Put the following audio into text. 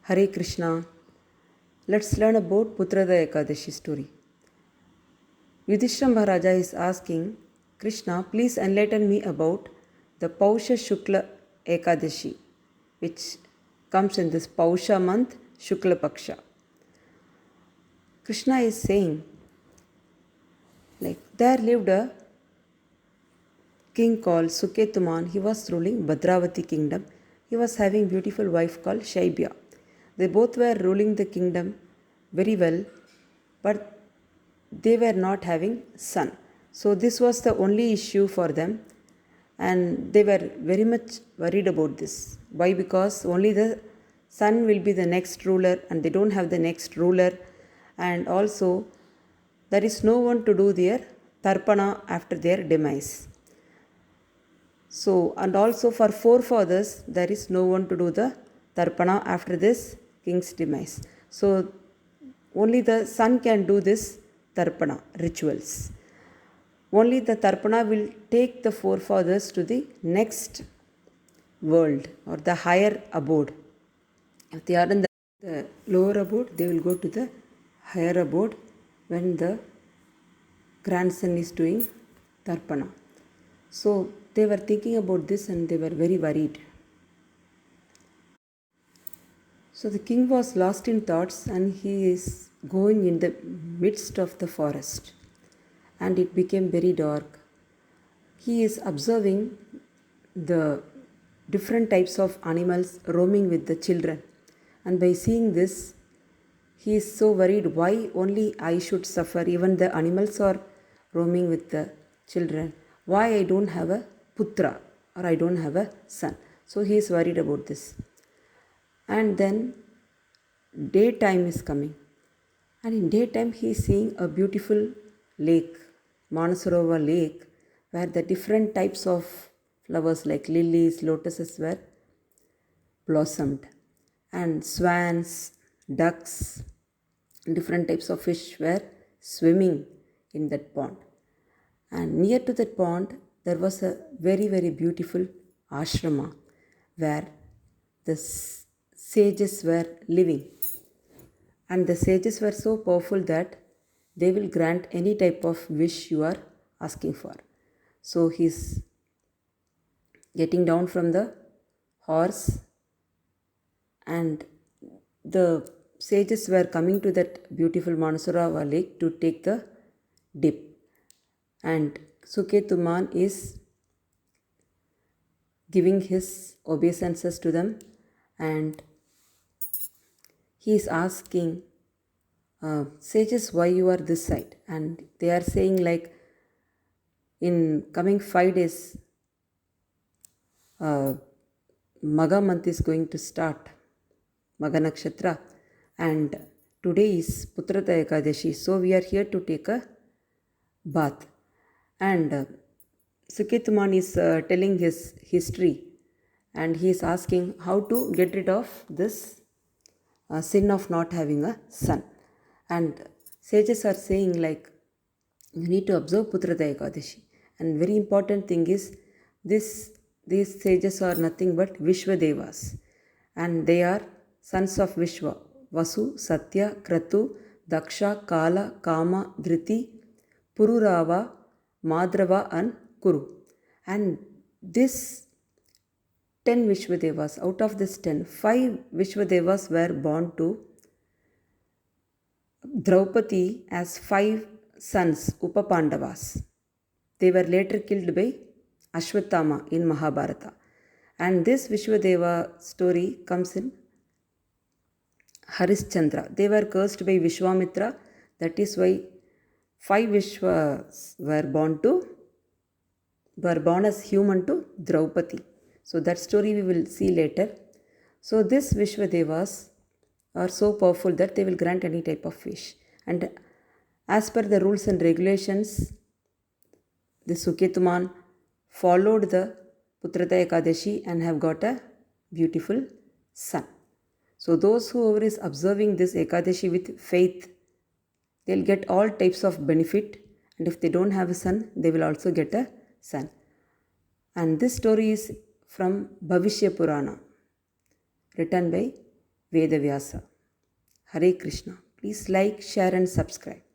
Hare Krishna. Let's learn about Putrada Ekadashi story. Yudhishthira Maharaja is asking Krishna, please enlighten me about the Pausha Shukla Ekadashi, which comes in this Pausha month, Shukla Paksha. Krishna is saying, there lived a king called Suketuman. He was ruling Bhadravati kingdom. He was having beautiful wife called Shaibya. They both were ruling the kingdom very well, but they were not having son. So this was the only issue for them, and they were very much worried about this. Why? Because only the son will be the next ruler, and they don't have the next ruler, and also there is no one to do their tarpana after their demise. So, and also for forefathers, there is no one to do the tarpana after this king's demise. So, only the son can do this tarpana rituals. Only the tarpana will take the forefathers to the next world or the higher abode. If they are in the lower abode, they will go to the higher abode when the grandson is doing tarpana. So they were thinking about this and they were very worried. So the king was lost in thoughts and he is going in the midst of the forest, and it became very dark. He is observing the different types of animals roaming with the children, and by seeing this he is so worried, why only I should suffer? Even the animals are roaming with the children. Why I don't have a putra or I don't have a son? So he is worried about this. And then daytime is coming, and in daytime he is seeing a beautiful lake, Manasarova lake, where the different types of flowers like lilies, lotuses were blossomed, and swans, ducks, different types of fish were swimming in that pond. And near to that pond there was a very, very beautiful ashrama where the sages were living. And the sages were so powerful that they will grant any type of wish you are asking for. So he's getting down from the horse, and the sages were coming to that beautiful Manasarova lake to take the dip. And Suketuman is giving his obeisances to them, and he is asking sages, why you are this side? And they are saying, like, in coming 5 days Magha month is going to start, Magha Nakshatra, and today is Putrada Ekadashi, so we are here to take a bath. And Suketuman is telling his history, and he is asking how to get rid of this sin of not having a son. And sages are saying, like, you need to observe Putrada Ekadashi. And very important thing is these sages are nothing but Vishwadevas, and they are sons of Vishwa: Vasu, Satya, Kratu, Daksha, Kala, Kama, Dhriti, Pururava, Madrava and Kuru. And this 10 Vishwadevas, out of this 10, 5 Vishwadevas were born to Draupadi as 5 sons, Upapandavas. They were later killed by Ashwatthama in Mahabharata. And this Vishwadeva story comes in Harishchandra. They were cursed by Vishwamitra. That is why 5 Vishwas were born as human to Draupadi. So that story we will see later. So this Vishwadevas are so powerful that they will grant any type of wish. And as per the rules and regulations, the Suketuman followed the Putrada Ekadashi and have got a beautiful son. So those whoever is observing this Ekadashi with faith, they'll get all types of benefit, and if they don't have a son, they will also get a son. And this story is from Bhavishya Purana, written by Vedavyasa. Hare Krishna. Please like, share, and subscribe.